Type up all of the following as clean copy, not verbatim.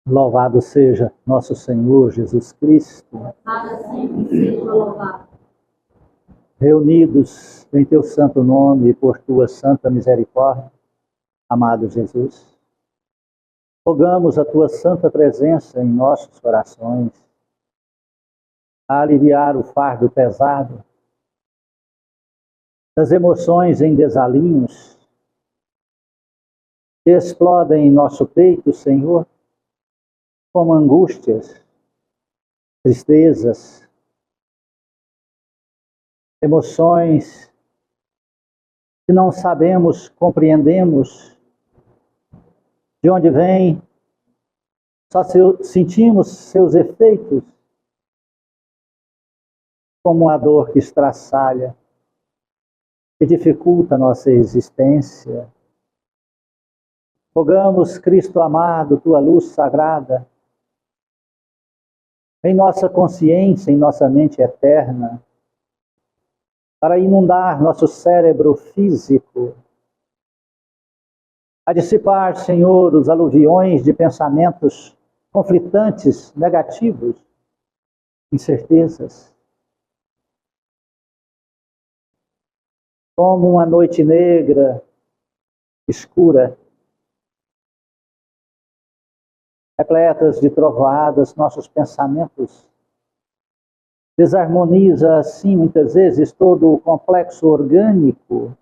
Louvado seja nosso Senhor Jesus Cristo. Para sempre seja louvado. Reunidos em teu santo nome e por tua santa misericórdia, amado Jesus, rogamos a tua santa presença em nossos corações, a aliviar o fardo pesado das emoções em desalinhos que explodem em nosso peito, Senhor, como angústias, tristezas, emoções que não sabemos, compreendemos de onde vem, só sentimos seus efeitos como a dor que estraçalha, que dificulta a nossa existência. Rogamos, Cristo amado, tua luz sagrada, em nossa consciência, em nossa mente eterna, para inundar nosso cérebro físico, a dissipar, Senhor, os aluviões de pensamentos conflitantes, negativos, incertezas. Como uma noite negra, escura, repletas de trovoadas, nossos pensamentos. Desarmoniza, assim, muitas vezes, todo o complexo orgânico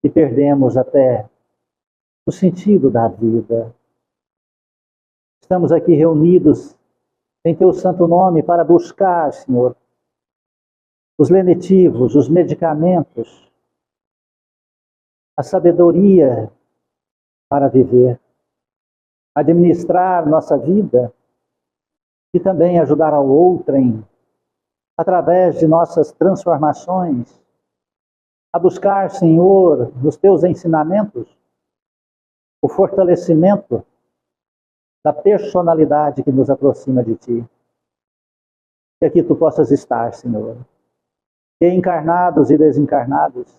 e perdemos até o sentido da vida. Estamos aqui reunidos em teu santo nome para buscar, Senhor, os lenitivos, os medicamentos, a sabedoria para viver, administrar nossa vida e também ajudar ao outrem, através de nossas transformações, a buscar, Senhor, nos teus ensinamentos, o fortalecimento da personalidade que nos aproxima de Ti. Que aqui Tu possas estar, Senhor. Que encarnados e desencarnados,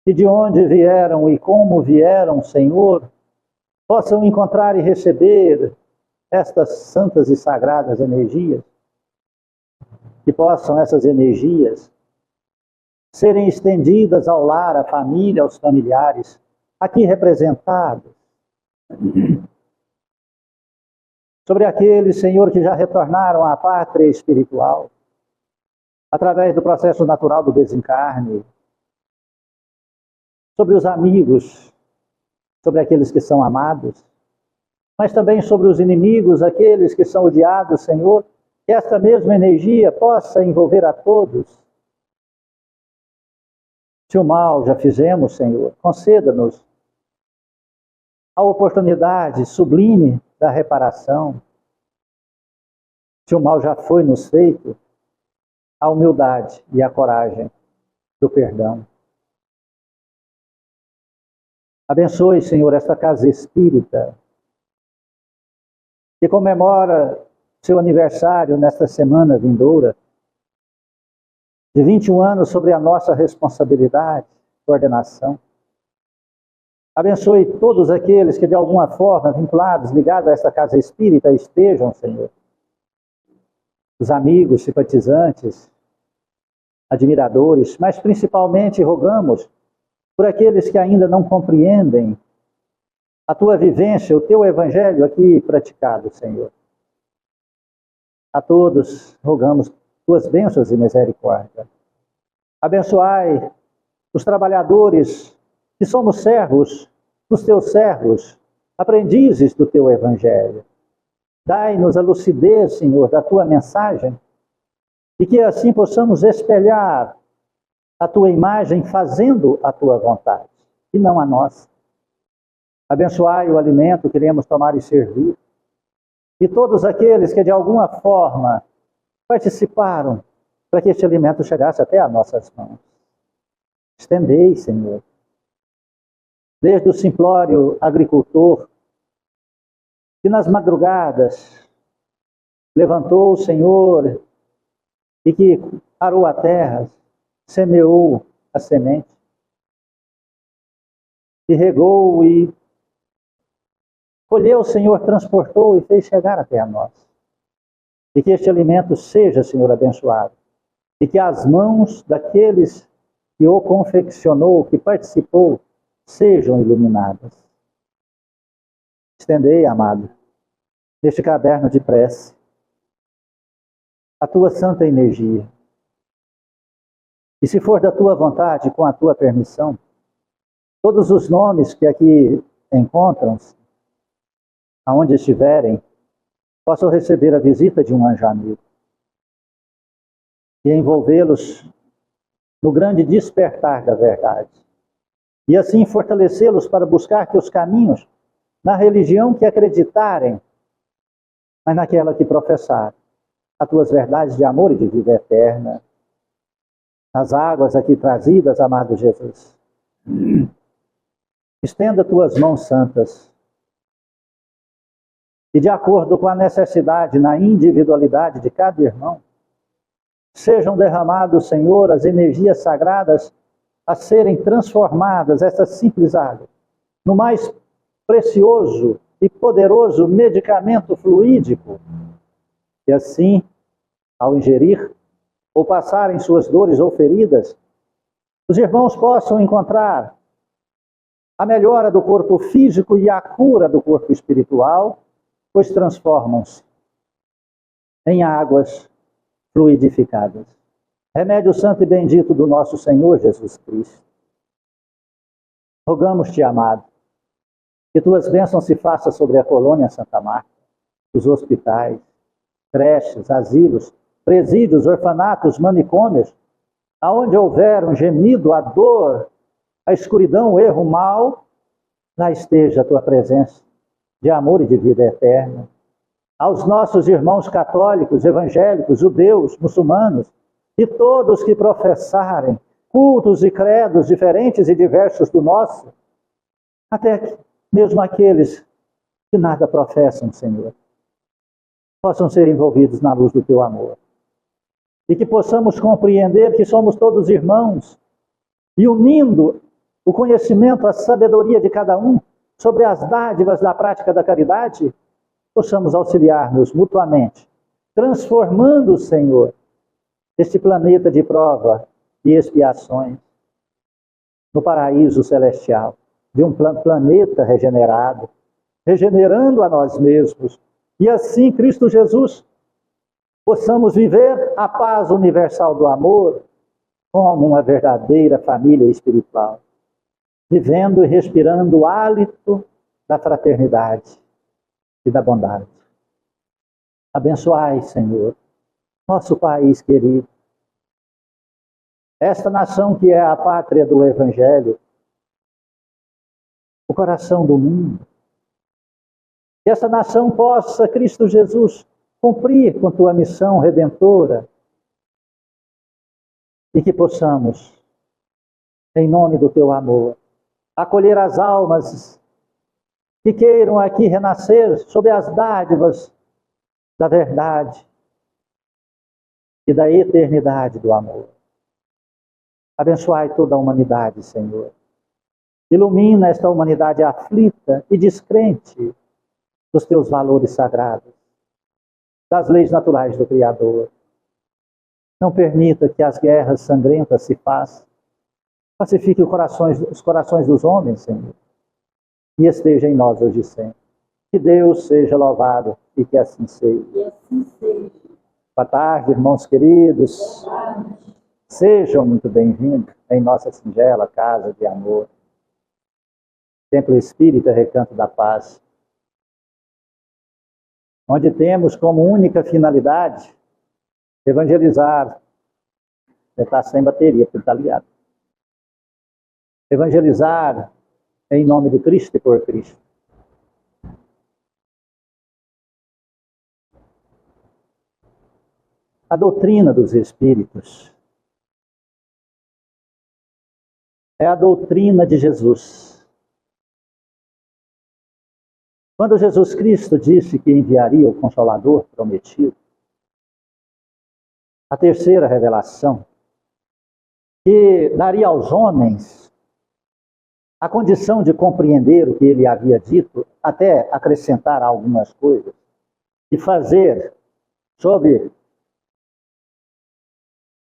que de onde vieram e como vieram, Senhor, possam encontrar e receber estas santas e sagradas energias, que possam essas energias serem estendidas ao lar, à família, aos familiares, aqui representados. Sobre aqueles, Senhor, que já retornaram à pátria espiritual, através do processo natural do desencarne, sobre os amigos, sobre aqueles que são amados, mas também sobre os inimigos, aqueles que são odiados, Senhor, que esta mesma energia possa envolver a todos. Se o mal já fizemos, Senhor, conceda-nos a oportunidade sublime da reparação. Se o mal já foi nos feito, a humildade e a coragem do perdão. Abençoe, Senhor, esta casa espírita, que comemora seu aniversário nesta semana vindoura, de 21 anos sobre a nossa responsabilidade, coordenação. Abençoe todos aqueles que de alguma forma, vinculados, ligados a esta casa espírita, estejam, Senhor. Os amigos, simpatizantes, admiradores, mas principalmente rogamos por aqueles que ainda não compreendem a tua vivência, o teu evangelho aqui praticado, Senhor. A todos rogamos tuas bênçãos e misericórdia. Abençoai os trabalhadores que somos servos dos teus servos, aprendizes do teu evangelho. Dai-nos a lucidez, Senhor, da tua mensagem e que assim possamos espelhar a tua imagem fazendo a tua vontade e não a nossa. Abençoai o alimento que iremos tomar e servir. E todos aqueles que de alguma forma participaram para que este alimento chegasse até as nossas mãos. Estendei, Senhor. Desde o simplório agricultor, que nas madrugadas levantou o Senhor e que arou a terra, semeou a semente, e regou e colheu, o Senhor transportou e fez chegar até a nós. E que este alimento seja, Senhor, abençoado. E que as mãos daqueles que o confeccionou, que participou, sejam iluminadas. Estendei, amado, neste caderno de prece, a tua santa energia. E se for da tua vontade, com a tua permissão, todos os nomes que aqui encontram-se, aonde estiverem, possam receber a visita de um anjo amigo e envolvê-los no grande despertar da verdade. E assim fortalecê-los para buscar teus caminhos na religião que acreditarem, mas naquela que professarem as tuas verdades de amor e de vida eterna. As águas aqui trazidas, amado Jesus. Estenda tuas mãos santas e, de acordo com a necessidade, na individualidade de cada irmão, sejam derramados, Senhor, as energias sagradas a serem transformadas, essas simples águas, no mais precioso e poderoso medicamento fluídico. E assim, ao ingerir, ou passarem suas dores ou feridas, os irmãos possam encontrar a melhora do corpo físico e a cura do corpo espiritual, pois transformam-se em águas fluidificadas. Remédio santo e bendito do nosso Senhor Jesus Cristo. Rogamos-te, amado, que tuas bênçãos se façam sobre a colônia Santa Marta, os hospitais, creches, asilos, presídios, orfanatos, manicômios, aonde houver um gemido, a dor, a escuridão, o erro, o mal, lá esteja a tua presença de amor e de vida eterna. Aos nossos irmãos católicos, evangélicos, judeus, muçulmanos, e todos que professarem cultos e credos diferentes e diversos do nosso, até mesmo aqueles que nada professam, Senhor, possam ser envolvidos na luz do teu amor. E que possamos compreender que somos todos irmãos, e unindo o conhecimento, a sabedoria de cada um sobre as dádivas da prática da caridade, possamos auxiliar-nos mutuamente, transformando, Senhor, este planeta de prova e expiações no paraíso celestial, de um planeta regenerado, regenerando a nós mesmos. E assim, Cristo Jesus, possamos viver a paz universal do amor como uma verdadeira família espiritual, vivendo e respirando o hálito da fraternidade e da bondade. Abençoai, Senhor, nosso país querido, esta nação que é a pátria do Evangelho, o coração do mundo. Que essa nação possa, Cristo Jesus, cumprir com tua missão redentora e que possamos, em nome do teu amor, acolher as almas que queiram aqui renascer sob as dádivas da verdade e da eternidade do amor. Abençoai toda a humanidade, Senhor. Ilumina esta humanidade aflita e descrente dos teus valores sagrados, das leis naturais do Criador. Não permita que as guerras sangrentas se façam. Pacifique os corações dos homens, Senhor, e esteja em nós hoje e sempre. Que Deus seja louvado e que assim seja. Boa tarde, irmãos queridos. Sejam muito bem-vindos em nossa singela casa de amor. Templo Espírita Recanto da Paz, onde temos como única finalidade evangelizar. Você está sem bateria, porque está ligado. Evangelizar em nome de Cristo e por Cristo. A doutrina dos Espíritos é a doutrina de Jesus. Quando Jesus Cristo disse que enviaria o Consolador prometido, a terceira revelação, que daria aos homens a condição de compreender o que ele havia dito, até acrescentar algumas coisas, e fazer, sob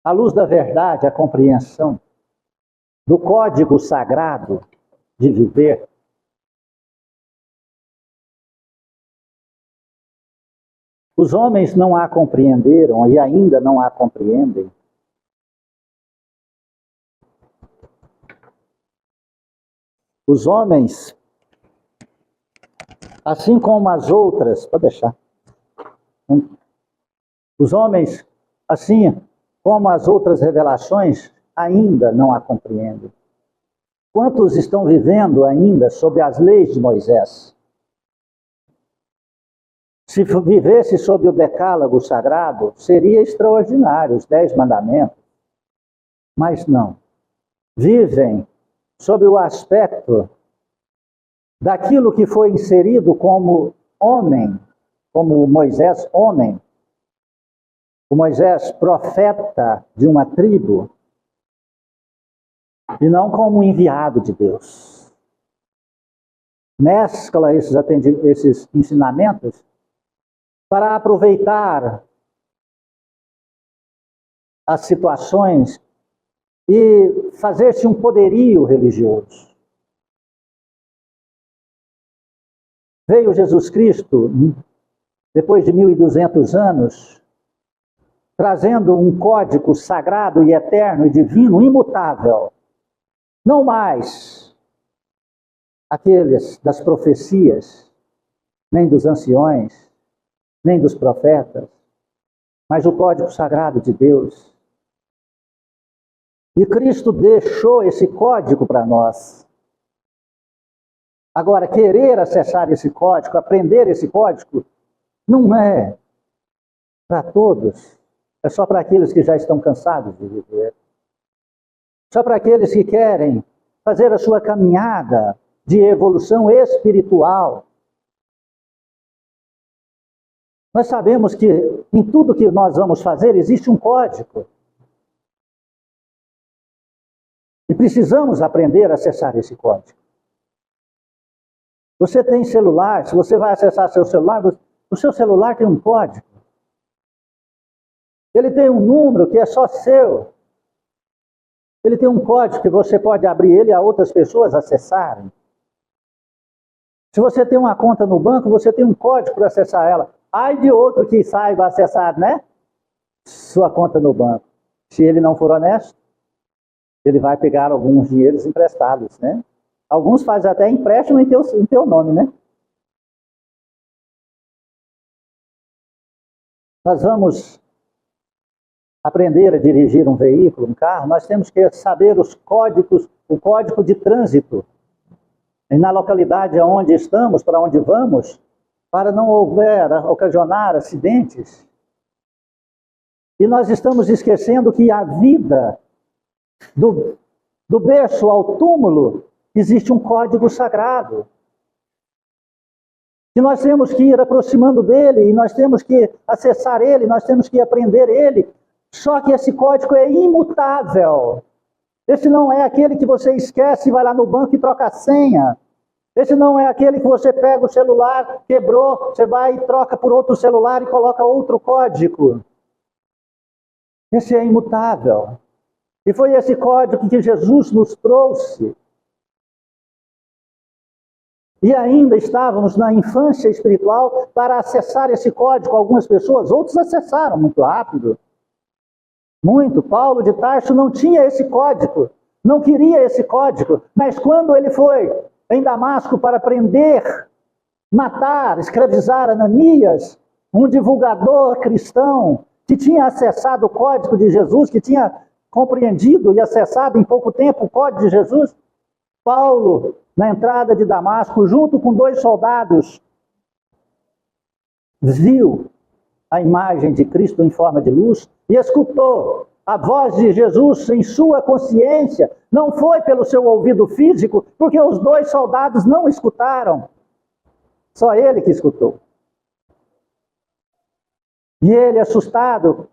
a luz da verdade, a compreensão do código sagrado de viver. Os homens não a compreenderam e ainda não a compreendem. Os homens, assim como as outras, pode deixar. Os homens, assim como as outras revelações, ainda não a compreendem. Quantos estão vivendo ainda sob as leis de Moisés? Se vivesse sob o decálogo sagrado, seria extraordinário, os 10 mandamentos. Mas não. Vivem sob o aspecto daquilo que foi inserido como homem, como Moisés, homem. O Moisés, profeta de uma tribo, e não como enviado de Deus. Mescla esses ensinamentos para aproveitar as situações e fazer-se um poderio religioso. Veio Jesus Cristo, depois de 1200 anos, trazendo um código sagrado e eterno e divino, imutável. Não mais aqueles das profecias, nem dos anciões, nem dos profetas, mas o código sagrado de Deus. E Cristo deixou esse código para nós. Agora, querer acessar esse código, aprender esse código, não é para todos. É só para aqueles que já estão cansados de viver. Só para aqueles que querem fazer a sua caminhada de evolução espiritual. Nós sabemos que em tudo que nós vamos fazer existe um código. E precisamos aprender a acessar esse código. Você tem celular, se você vai acessar seu celular, o seu celular tem um código. Ele tem um número que é só seu. Ele tem um código que você pode abrir ele a outras pessoas acessarem. Se você tem uma conta no banco, você tem um código para acessar ela. Ai de outro que saiba acessar, né? Sua conta no banco. Se ele não for honesto, ele vai pegar alguns dinheiros emprestados, né? Alguns fazem até empréstimo em teu nome, né? Nós vamos aprender a dirigir um veículo, um carro, nós temos que saber os códigos, o código de trânsito. E na localidade onde estamos, para onde vamos, para não ocasionar acidentes. E nós estamos esquecendo que a vida, do berço ao túmulo, existe um código sagrado. E nós temos que ir aproximando dele, e nós temos que acessar ele, nós temos que aprender ele. Só que esse código é imutável. Esse não é aquele que você esquece e vai lá no banco e troca a senha. Esse não é aquele que você pega o celular, quebrou, você vai e troca por outro celular e coloca outro código. Esse é imutável. E foi esse código que Jesus nos trouxe. E ainda estávamos na infância espiritual para acessar esse código. Algumas pessoas, outros acessaram muito rápido. Muito. Paulo de Tarso não tinha esse código, não queria esse código. Mas quando ele foi em Damasco para prender, matar, escravizar Ananias, um divulgador cristão que tinha acessado o código de Jesus, que tinha compreendido e acessado em pouco tempo o código de Jesus, Paulo, na entrada de Damasco, junto com 2 soldados, viu a imagem de Cristo em forma de luz e escutou a voz de Jesus em sua consciência. Não foi pelo seu ouvido físico, porque os 2 soldados não escutaram. Só ele que escutou. E ele, assustado,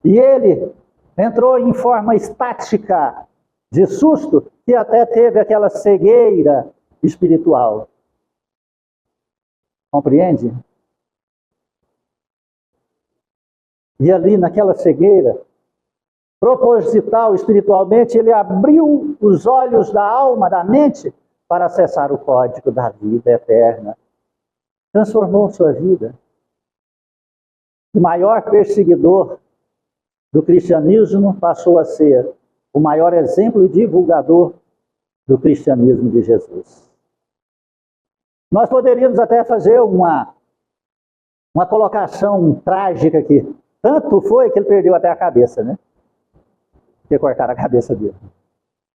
e ele entrou em forma estática de susto, que que até teve aquela cegueira espiritual. Compreende? E ali naquela cegueira, proposital espiritualmente, ele abriu os olhos da alma, da mente, para acessar o código da vida eterna. Transformou sua vida. O maior perseguidor do cristianismo passou a ser o maior exemplo e divulgador do cristianismo de Jesus. Nós poderíamos até fazer uma colocação trágica aqui. Tanto foi que ele perdeu até a cabeça, né? Que cortaram a cabeça dele.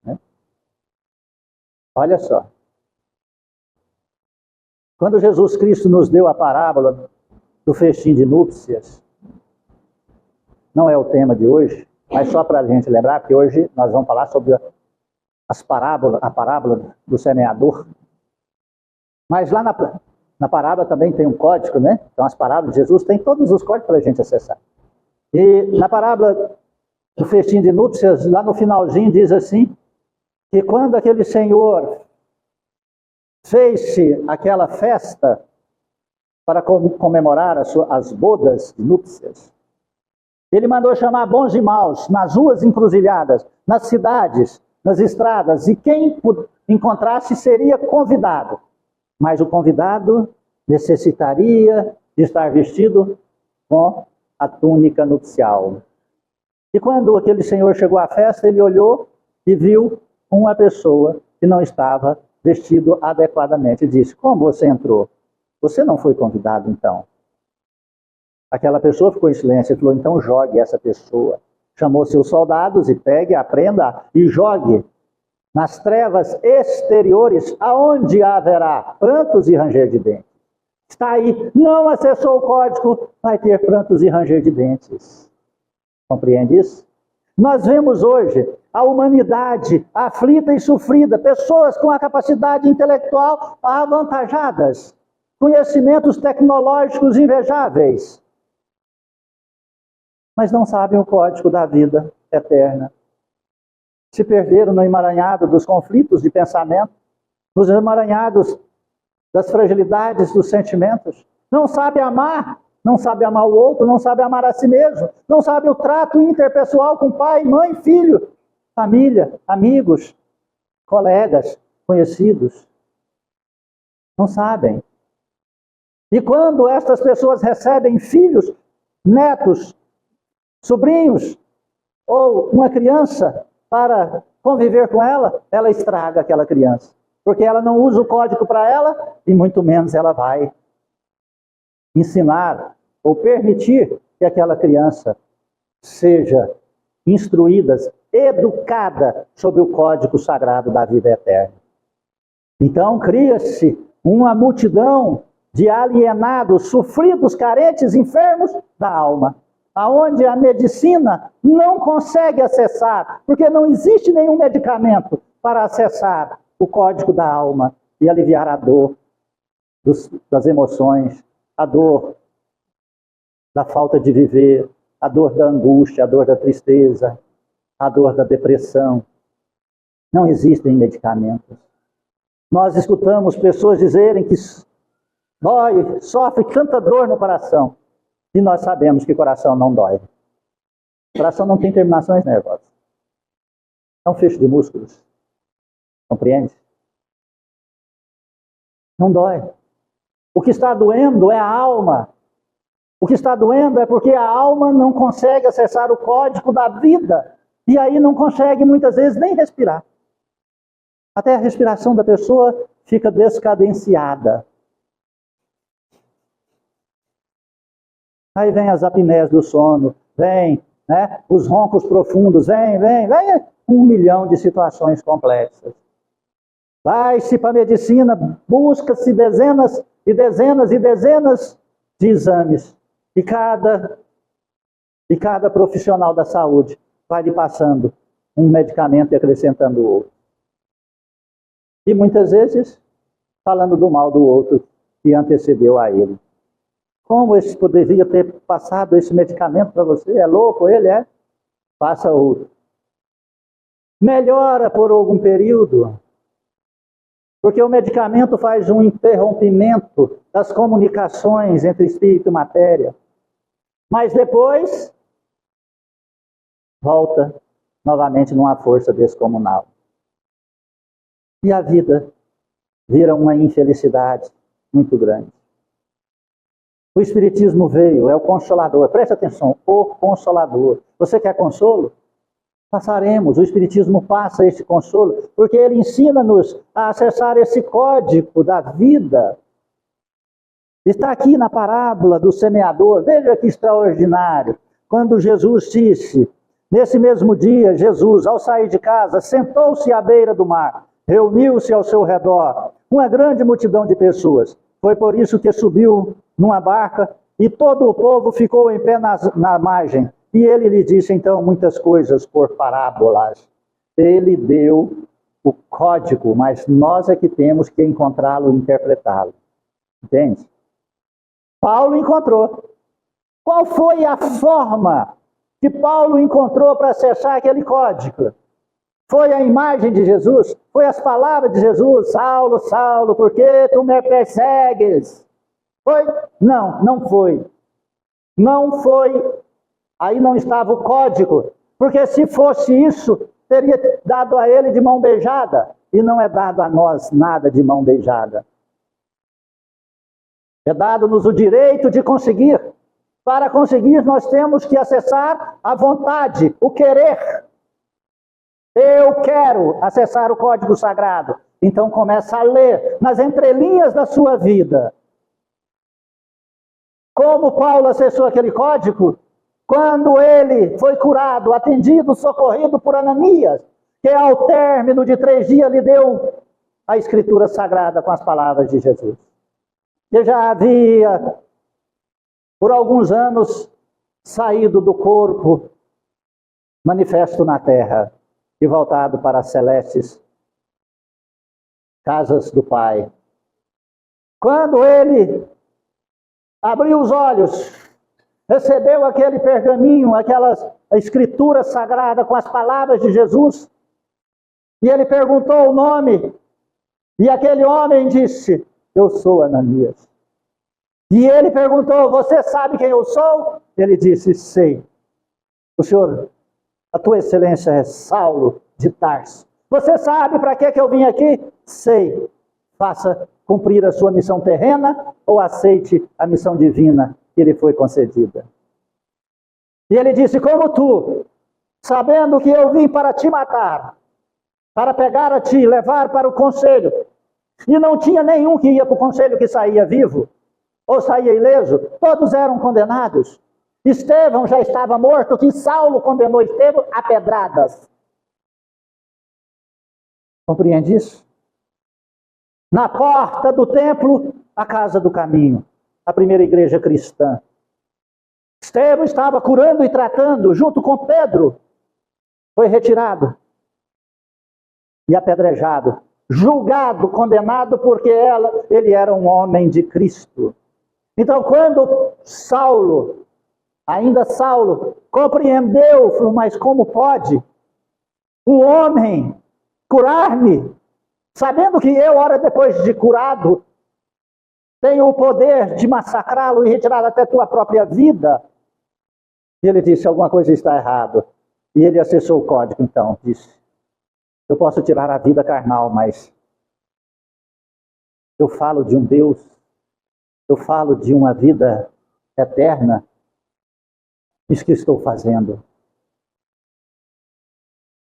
Né? Olha só. Quando Jesus Cristo nos deu a parábola do festim de núpcias, não é o tema de hoje, mas só para a gente lembrar, porque hoje nós vamos falar sobre a parábola do semeador. Mas lá na parábola também tem um código, né? Então as parábolas de Jesus têm todos os códigos para a gente acessar. E na parábola do festim de núpcias, lá no finalzinho diz assim, que quando aquele senhor fez-se aquela festa para comemorar as bodas de núpcias, ele mandou chamar bons e maus nas ruas encruzilhadas, nas cidades, nas estradas, e quem encontrasse seria convidado. Mas o convidado necessitaria de estar vestido com a túnica nupcial. E quando aquele senhor chegou à festa, ele olhou e viu uma pessoa que não estava vestido adequadamente. E disse, como você entrou? Você não foi convidado, então? Aquela pessoa ficou em silêncio e falou, então jogue essa pessoa. Chamou seus soldados e pegue, aprenda e jogue nas trevas exteriores, aonde haverá prantos e ranger de dentes. Está aí, não acessou o código, vai ter prantos e ranger de dentes. Compreende isso? Nós vemos hoje a humanidade aflita e sofrida, pessoas com a capacidade intelectual avantajadas, conhecimentos tecnológicos invejáveis, mas não sabem o código da vida eterna. Se perderam no emaranhado dos conflitos de pensamento, nos emaranhados das fragilidades dos sentimentos. Não sabe amar, não sabe amar o outro, não sabe amar a si mesmo, não sabe o trato interpessoal com pai, mãe, filho, família, amigos, colegas, conhecidos. Não sabem. E quando estas pessoas recebem filhos, netos, sobrinhos, ou uma criança para conviver com ela, ela estraga aquela criança. Porque ela não usa o código para ela, e muito menos ela vai ensinar ou permitir que aquela criança seja instruída, educada sob o código sagrado da vida eterna. Então cria-se uma multidão de alienados, sofridos, carentes, enfermos da alma, aonde a medicina não consegue acessar, porque não existe nenhum medicamento para acessar o código da alma e aliviar a dor das emoções, a dor da falta de viver, a dor da angústia, a dor da tristeza, a dor da depressão. Não existem medicamentos. Nós escutamos pessoas dizerem que dói, sofre tanta dor no coração. E nós sabemos que o coração não dói. O coração não tem terminações nervosas. É um fecho de músculos. Compreende? Não dói. O que está doendo é a alma. O que está doendo é porque a alma não consegue acessar o código da vida. E aí não consegue, muitas vezes, nem respirar. Até a respiração da pessoa fica descadenciada. Aí vem as apneias do sono, vem, né, os roncos profundos, vem 1 milhão de situações complexas. Vai-se para a medicina, busca-se dezenas e dezenas e dezenas de exames. E cada profissional da saúde vai lhe passando um medicamento e acrescentando o outro. E muitas vezes falando do mal do outro que antecedeu a ele. Como esse poderia ter passado esse medicamento para você? É louco ele, é? Passa outro. melhora por algum período, porque o medicamento faz um interrompimento das comunicações entre espírito e matéria. Mas depois, volta novamente numa força descomunal. E a vida vira uma infelicidade muito grande. O Espiritismo veio, é o Consolador. Preste atenção, o Consolador. Você quer consolo? Passaremos. O Espiritismo passa esse consolo, porque ele ensina-nos a acessar esse código da vida. Está aqui na parábola do semeador. Veja que extraordinário. Quando Jesus disse, nesse mesmo dia, Jesus, ao sair de casa, sentou-se à beira do mar. Reuniu-se ao seu redor uma grande multidão de pessoas. Foi por isso que subiu numa barca e todo o povo ficou em pé na margem. E ele lhe disse então muitas coisas por parábolas. Ele deu o código, mas nós é que temos que encontrá-lo e interpretá-lo. Entende? Paulo encontrou. Qual foi a forma que Paulo encontrou para acessar aquele código? Foi a imagem de Jesus? Foi as palavras de Jesus? Saulo, Saulo, por que tu me persegues? Foi? Não, não foi. Não foi. Aí não estava o código. Porque se fosse isso, teria dado a ele de mão beijada. E não é dado a nós nada de mão beijada. É dado-nos o direito de conseguir. Para conseguir, nós temos que acessar a vontade, o querer. Eu quero acessar o código sagrado. Então começa a ler nas entrelinhas da sua vida. Como Paulo acessou aquele código? Quando ele foi curado, atendido, socorrido por Ananias, que ao término de 3 dias lhe deu a escritura sagrada com as palavras de Jesus. Que já havia, por alguns anos, saído do corpo manifesto na terra e voltado para as celestes casas do Pai. Quando ele abriu os olhos, recebeu aquele pergaminho, aquela escritura sagrada com as palavras de Jesus, e ele perguntou o nome, e aquele homem disse, eu sou Ananias. E ele perguntou, você sabe quem eu sou? Ele disse, sei. O senhor, a tua excelência é Saulo de Tarso. Você sabe para que eu vim aqui? Sei. Faça cumprir a sua missão terrena ou aceite a missão divina que lhe foi concedida. E ele disse, como tu, sabendo que eu vim para te matar, para pegar a ti, levar para o conselho, e não tinha nenhum que ia para o conselho que saía vivo, ou saía ileso, todos eram condenados. Estevão já estava morto, que Saulo condenou Estevão a pedradas. Compreende isso? Na porta do templo, a casa do caminho, a primeira igreja cristã. Estevão estava curando e tratando, junto com Pedro. Foi retirado e apedrejado, julgado, condenado, porque ele era um homem de Cristo. Então, quando Saulo, ainda Saulo, compreendeu, falou, mas como pode um homem curar-me, sabendo que eu, hora depois de curado, tenho o poder de massacrá-lo e retirar até tua própria vida? E ele disse, alguma coisa está errada. E ele acessou o código, então, disse, eu posso tirar a vida carnal, mas eu falo de um Deus, eu falo de uma vida eterna. Isso que estou fazendo.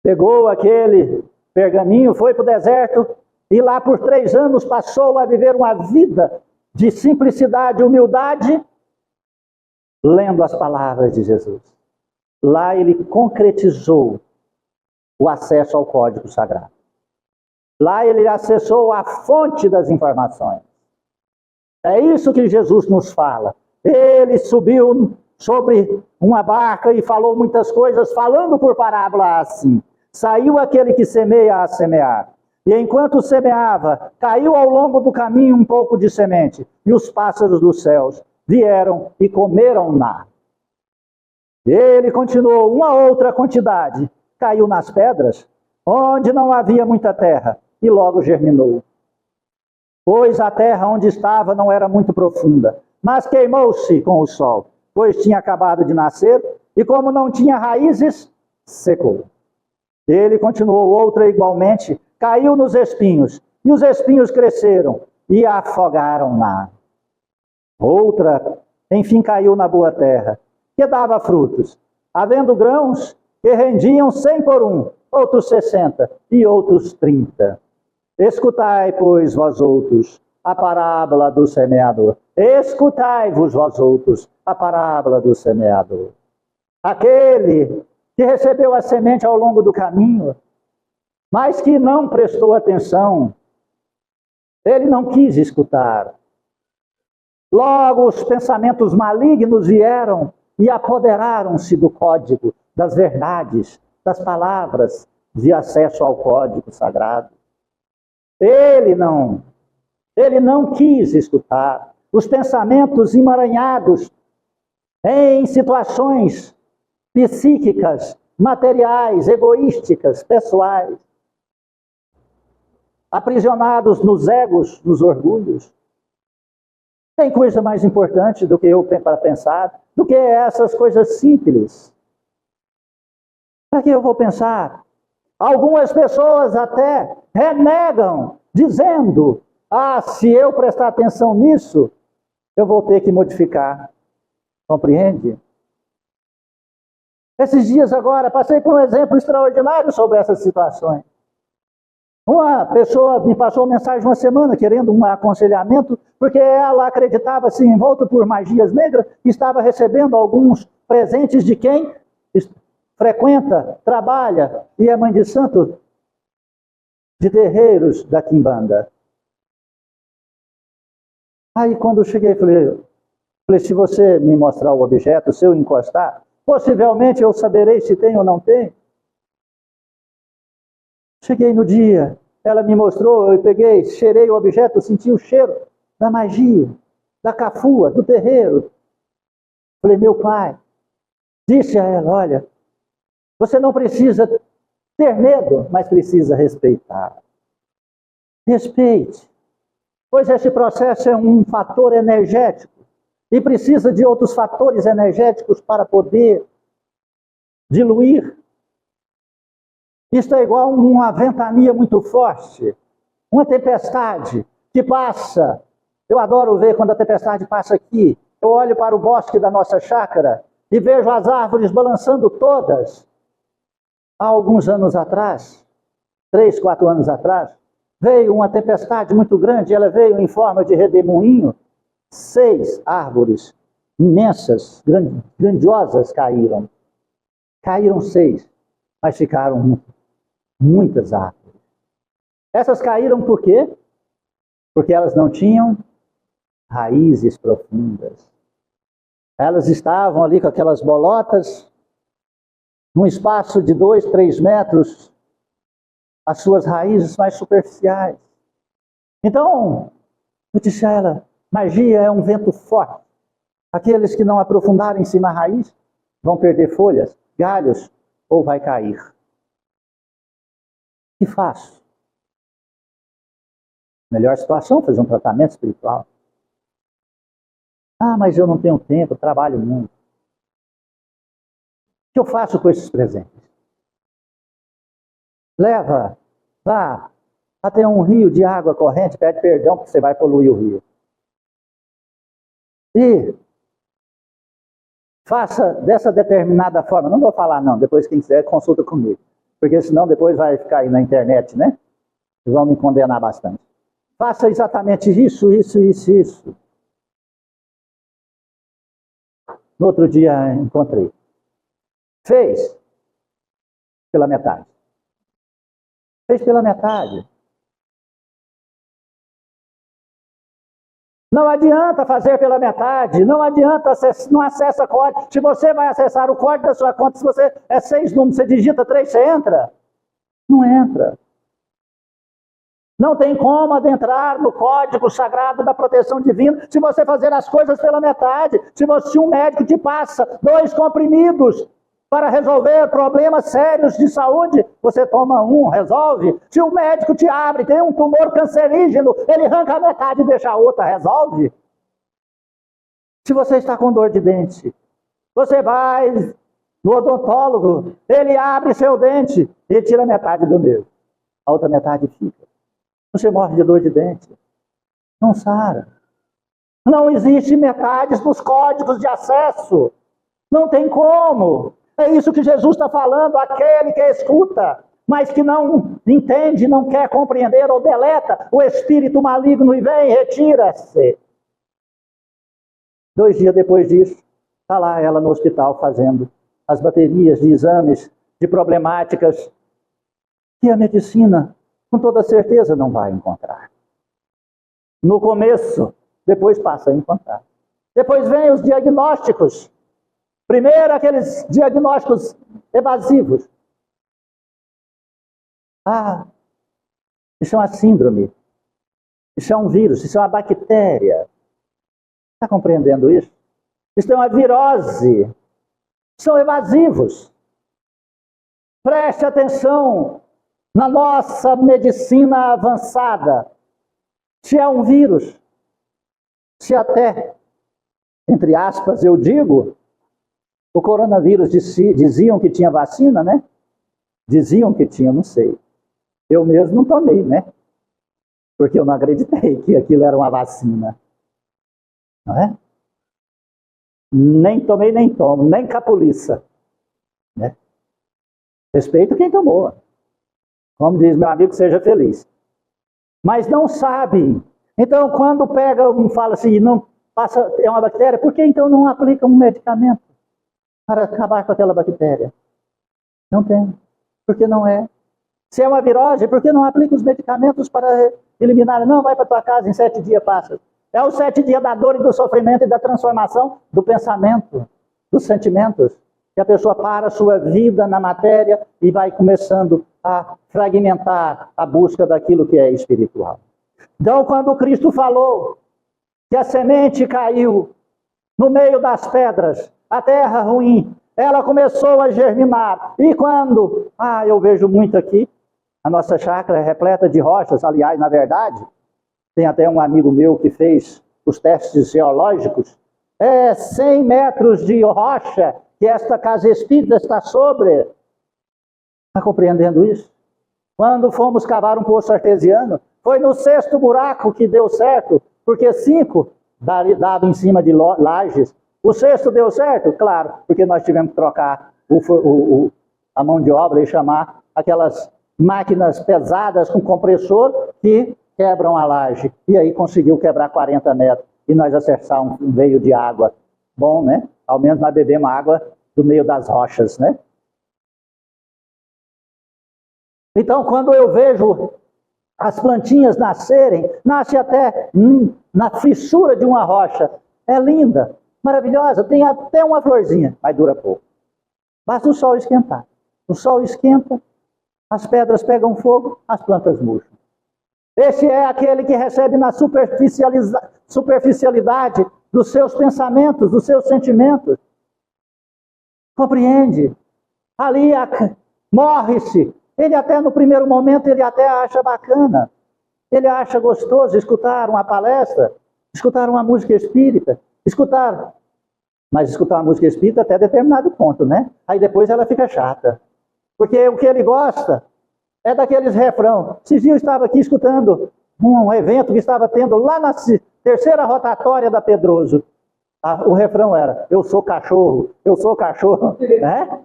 Pegou aquele pergaminho, foi para o deserto e lá por 3 anos passou a viver uma vida de simplicidade e humildade, lendo as palavras de Jesus. Lá ele concretizou o acesso ao código sagrado. Lá ele acessou a fonte das informações. É isso que Jesus nos fala. Ele subiu sobre uma barca e falou muitas coisas, falando por parábola assim. Saiu aquele que semeia a semear. E enquanto semeava, caiu ao longo do caminho um pouco de semente. E os pássaros dos céus vieram e comeram-na. Ele continuou, uma outra quantidade caiu nas pedras, onde não havia muita terra, e logo germinou. Pois a terra onde estava não era muito profunda, mas queimou-se com o sol, pois tinha acabado de nascer, e como não tinha raízes, secou. Ele continuou outra igualmente, caiu nos espinhos, e os espinhos cresceram e a afogaram-na. Outra, enfim, caiu na boa terra, que dava frutos, havendo grãos que rendiam 100 por um, outros 60 e outros 30. Escutai, pois, vós outros, a parábola do semeador. Escutai-vos, vós outros, a parábola do semeador. Aquele que recebeu a semente ao longo do caminho, mas que não prestou atenção, ele não quis escutar. Logo os pensamentos malignos vieram e apoderaram-se do código, das verdades, das palavras de acesso ao código sagrado. Ele não quis escutar. Os pensamentos emaranhados em situações psíquicas, materiais, egoísticas, pessoais, aprisionados nos egos, nos orgulhos. Tem coisa mais importante do que eu para pensar, do que essas coisas simples. Para que eu vou pensar? Algumas pessoas até renegam, dizendo: se eu prestar atenção nisso, eu vou ter que modificar. Compreende? Esses dias agora, passei por um exemplo extraordinário sobre essas situações. Uma pessoa me passou uma mensagem uma semana querendo um aconselhamento, porque ela acreditava, assim, envolta por magias negras, que estava recebendo alguns presentes de quem frequenta, trabalha e é mãe de santo de terreiros da Quimbanda. Aí quando eu cheguei, falei, se você me mostrar o objeto, se eu encostar, possivelmente eu saberei se tem ou não tem. Cheguei no dia, ela me mostrou, eu peguei, cheirei o objeto, senti o cheiro da magia, da cafua, do terreiro. Falei, meu pai, disse a ela, olha, você não precisa ter medo, mas precisa respeitar. Respeite, pois esse processo é um fator energético e precisa de outros fatores energéticos para poder diluir. Isto é igual uma ventania muito forte, uma tempestade que passa. Eu adoro ver quando a tempestade passa aqui. Eu olho para o bosque da nossa chácara e vejo as árvores balançando todas. Há alguns anos atrás, 3, 4 anos atrás, veio uma tempestade muito grande, ela veio em forma de redemoinho. 6 árvores imensas, grandiosas caíram. Caíram 6, mas ficaram muitas árvores. Essas caíram por quê? Porque elas não tinham raízes profundas. Elas estavam ali com aquelas bolotas, num espaço de 2, 3 metros, as suas raízes mais superficiais. Então, eu disse a ela, magia é um vento forte. Aqueles que não aprofundarem-se na raiz vão perder folhas, galhos, ou vai cair. O que faço? Melhor situação, fazer um tratamento espiritual. Mas eu não tenho tempo, eu trabalho muito. O que eu faço com esses presentes? Leva, vá até um rio de água corrente, pede perdão porque você vai poluir o rio. E faça dessa determinada forma. Não vou falar não, depois quem quiser consulta comigo. Porque senão depois vai ficar aí na internet, né? E vão me condenar bastante. Faça exatamente isso, isso, isso, isso. No outro dia encontrei. Fez pela metade. Fez pela metade. Não adianta fazer pela metade, não adianta, não acessa código. Se você vai acessar o código da sua conta, se você é 6 números, você digita 3, você entra? Não entra. Não tem como adentrar no código sagrado da proteção divina se você fazer as coisas pela metade. Se um médico te passa 2 comprimidos Para resolver problemas sérios de saúde, você toma um, resolve. Se o médico te abre, tem um tumor cancerígeno, ele arranca a metade e deixa a outra, resolve. Se você está com dor de dente, você vai no odontólogo, ele abre seu dente e tira metade do nervo. A outra metade fica. Você morre de dor de dente. Não sara. Não existe metades nos códigos de acesso. Não tem como. É isso que Jesus está falando. Aquele que escuta, mas que não entende, não quer compreender ou deleta, o espírito maligno e vem, retira-se. 2 dias depois disso, está lá ela no hospital fazendo as baterias de exames, de problemáticas que a medicina, com toda certeza, não vai encontrar. No começo, depois passa a encontrar. Depois vem os diagnósticos. Primeiro, aqueles diagnósticos evasivos. Isso é uma síndrome. Isso é um vírus, isso é uma bactéria. Está compreendendo isso? Isso é uma virose. São evasivos. Preste atenção na nossa medicina avançada. Se é um vírus, se até, entre aspas, eu digo, o coronavírus diziam que tinha vacina, né? Diziam que tinha, não sei. Eu mesmo não tomei, né? Porque eu não acreditei que aquilo era uma vacina. Não é? Nem tomei, nem tomo, nem capuliça. Né? Respeito quem tomou. Como diz meu amigo, seja feliz. Mas não sabem. Então, quando pega e fala assim, não passa, é uma bactéria, por que então não aplica um medicamento para acabar com aquela bactéria? Não tem. Porque não é. Se é uma virose, por que não aplica os medicamentos para eliminar? Não, vai para tua casa, em 7 dias passa. É os 7 dias da dor e do sofrimento e da transformação do pensamento, dos sentimentos. Que a pessoa para a sua vida na matéria e vai começando a fragmentar a busca daquilo que é espiritual. Então, quando Cristo falou que a semente caiu no meio das pedras, a terra ruim, ela começou a germinar. E quando, eu vejo muito aqui, a nossa chácara é repleta de rochas, aliás, na verdade, tem até um amigo meu que fez os testes geológicos, 100 metros de rocha que esta casa espírita está sobre. Está compreendendo isso? Quando fomos cavar um poço artesiano, foi no 6º buraco que deu certo, porque 5 dava em cima de lajes. O 6º deu certo? Claro, porque nós tivemos que trocar a mão de obra e chamar aquelas máquinas pesadas com compressor que quebram a laje. E aí conseguiu quebrar 40 metros. E nós acessar um veio de água. Bom, né? Ao menos nós bebemos água do meio das rochas, né? Então, quando eu vejo as plantinhas nascerem, nasce até na fissura de uma rocha. É linda, maravilhosa, tem até uma florzinha, mas dura pouco. Basta o sol esquentar. O sol esquenta, as pedras pegam fogo, as plantas murcham. Esse é aquele que recebe na superficialidade dos seus pensamentos, dos seus sentimentos. Compreende? Ali morre-se. Ele até no primeiro momento, ele até acha bacana. Ele acha gostoso escutar uma palestra, escutar uma música espírita, mas escutar uma música espírita até determinado ponto, né? Aí depois ela fica chata. Porque o que ele gosta é daqueles refrão. Esses dias eu estava aqui escutando um evento que estava tendo lá na 3ª rotatória da Pedroso. O refrão era, eu sou cachorro. Né?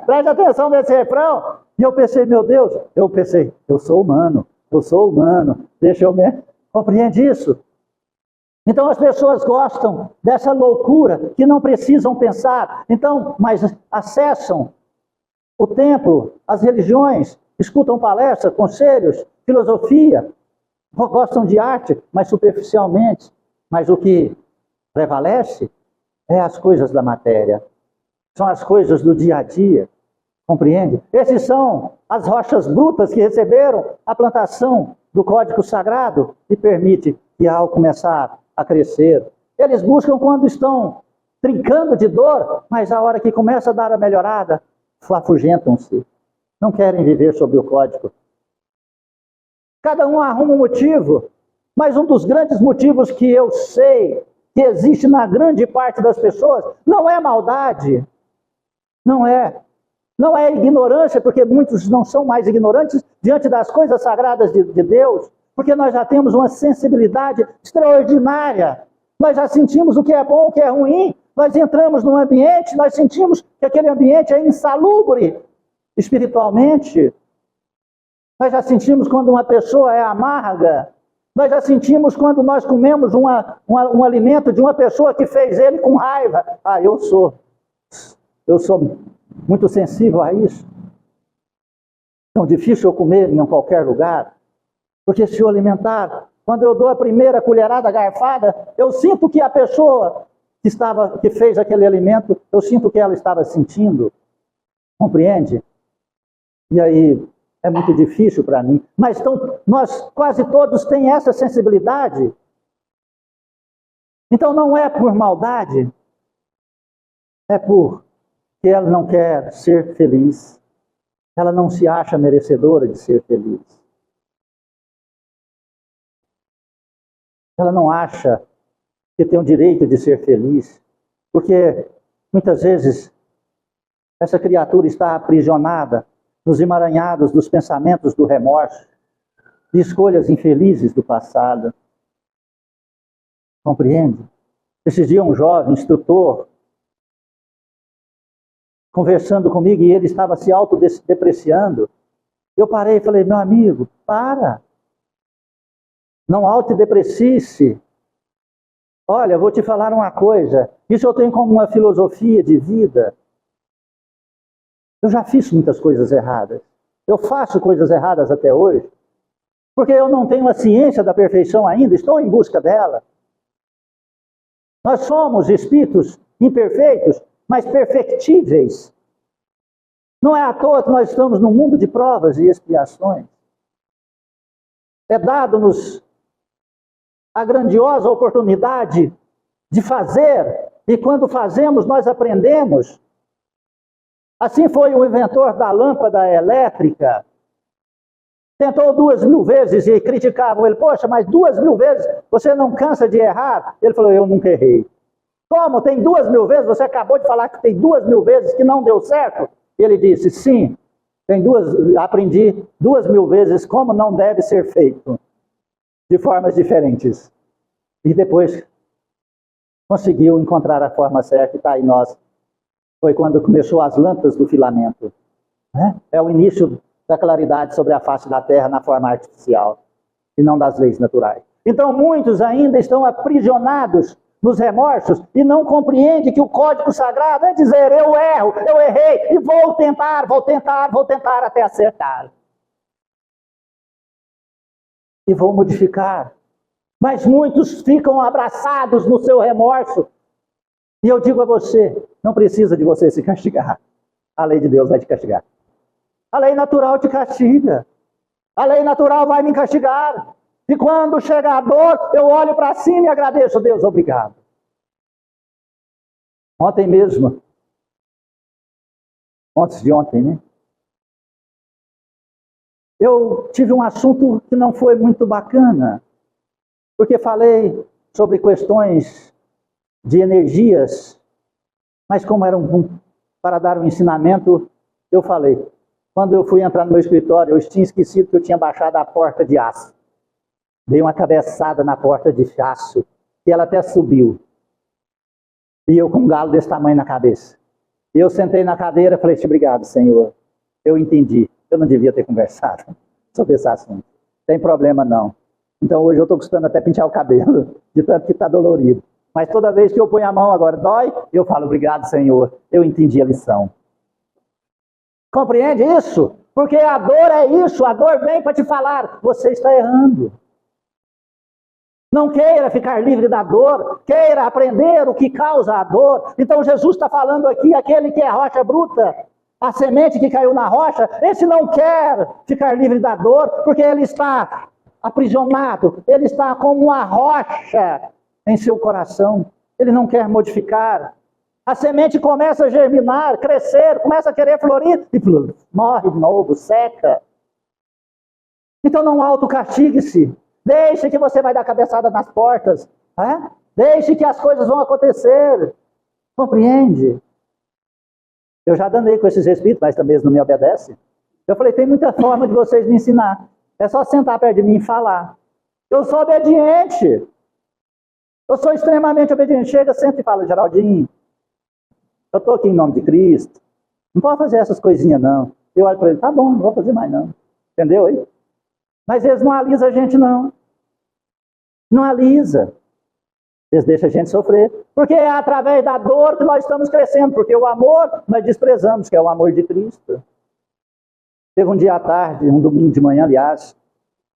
Preste atenção nesse refrão. E eu pensei, meu Deus, eu sou humano. Deixa eu me... Compreende isso? Então as pessoas gostam dessa loucura que não precisam pensar. Então, mas acessam o templo, as religiões, escutam palestras, conselhos, filosofia, gostam de arte, mas superficialmente. Mas o que prevalece é as coisas da matéria. São as coisas do dia a dia. Compreende? Esses são as rochas brutas que receberam a plantação do Código Sagrado e permite que ao começar a crescer, eles buscam quando estão trincando de dor, mas a hora que começa a dar a melhorada, afugentam-se. Não querem viver sob o código. Cada um arruma um motivo, mas um dos grandes motivos que eu sei que existe na grande parte das pessoas não é maldade. Não é. Não é ignorância, porque muitos não são mais ignorantes diante das coisas sagradas de Deus, porque nós já temos uma sensibilidade extraordinária. Nós já sentimos o que é bom, o que é ruim. Nós entramos num ambiente, nós sentimos que aquele ambiente é insalubre espiritualmente. Nós já sentimos quando uma pessoa é amarga. Nós já sentimos quando nós comemos um alimento de uma pessoa que fez ele com raiva. Ah, eu sou muito sensível a isso. Tão difícil eu comer em qualquer lugar. Porque se eu alimentar, quando eu dou a primeira colherada garfada, eu sinto que a pessoa que fez aquele alimento, eu sinto que ela estava sentindo. Compreende? E aí é muito difícil para mim. Mas então, nós quase todos temos essa sensibilidade. Então não é por maldade, é porque ela não quer ser feliz. Ela não se acha merecedora de ser feliz. Ela não acha que tem o direito de ser feliz, porque muitas vezes essa criatura está aprisionada nos emaranhados dos pensamentos do remorso, de escolhas infelizes do passado. Compreende? Esses dias um jovem instrutor conversando comigo e ele estava se autodepreciando. Eu parei e falei, meu amigo, para. Não autodeprecie-se. Olha, eu vou te falar uma coisa. Isso eu tenho como uma filosofia de vida. Eu já fiz muitas coisas erradas. Eu faço coisas erradas até hoje. Porque eu não tenho a ciência da perfeição ainda. Estou em busca dela. Nós somos espíritos imperfeitos, mas perfectíveis. Não é à toa que nós estamos num mundo de provas e expiações. É dado-nos a grandiosa oportunidade de fazer, e quando fazemos, nós aprendemos. Assim foi o inventor da lâmpada elétrica. Tentou 2000 vezes e criticavam ele. Poxa, mas 2000 vezes você não cansa de errar? Ele falou, eu nunca errei. Como? Tem 2000 vezes? Você acabou de falar que tem 2000 vezes que não deu certo? Ele disse, sim, aprendi 2000 vezes como não deve ser feito. De formas diferentes. E depois conseguiu encontrar a forma certa e está aí nós. Foi quando começou as lâmpadas do filamento. Né? É o início da claridade sobre a face da Terra na forma artificial e não das leis naturais. Então muitos ainda estão aprisionados nos remorsos e não compreendem que o código sagrado é dizer eu erro, eu errei e vou tentar até acertar. E vou modificar. Mas muitos ficam abraçados no seu remorso. E eu digo a você, não precisa de você se castigar. A lei de Deus vai te castigar. A lei natural te castiga. A lei natural vai me castigar. E quando chegar a dor, eu olho para cima e agradeço. Deus, obrigado. Ontem mesmo, antes de ontem, né? Eu tive um assunto que não foi muito bacana, porque falei sobre questões de energias, mas como era para dar um ensinamento, eu falei. Quando eu fui entrar no meu escritório, eu tinha esquecido que eu tinha baixado a porta de aço. Dei uma cabeçada na porta de aço, e ela até subiu. E eu com um galo desse tamanho na cabeça. E eu sentei na cadeira e falei, obrigado, Senhor. Eu entendi. Eu não devia ter conversado sobre esse assunto. Tem problema não. Então hoje eu estou custando até pentear o cabelo, de tanto que está dolorido. Mas toda vez que eu ponho a mão agora dói, eu falo, obrigado, Senhor. Eu entendi a lição. Compreende isso? Porque a dor é isso. A dor vem para te falar, você está errando. Não queira ficar livre da dor, queira aprender o que causa a dor. Então Jesus está falando aqui, aquele que é rocha bruta, a semente que caiu na rocha, esse não quer ficar livre da dor, porque ele está aprisionado, ele está como uma rocha em seu coração. Ele não quer modificar, A semente começa a germinar, crescer, começa a querer florir e morre de novo, seca. Então não autocastigue-se. Deixe que você vai dar cabeçada nas portas. Deixe que as coisas vão acontecer. Compreende? Eu já danei com esses espíritos, mas também eles não me obedecem. Eu falei, tem muita forma de vocês me ensinar. É só sentar perto de mim e falar. Eu sou obediente. Eu sou extremamente obediente. Chega, senta e fala, Geraldinho, eu estou aqui em nome de Cristo. Não pode fazer essas coisinhas, não. Eu olho para ele, tá bom, não vou fazer mais, não. Entendeu aí? Mas eles não alisam a gente, não. Não alisa. Eles deixam a gente sofrer. Porque é através da dor que nós estamos crescendo. Porque o amor nós desprezamos, que é o amor de Cristo. Teve um dia à tarde, um domingo de manhã, aliás.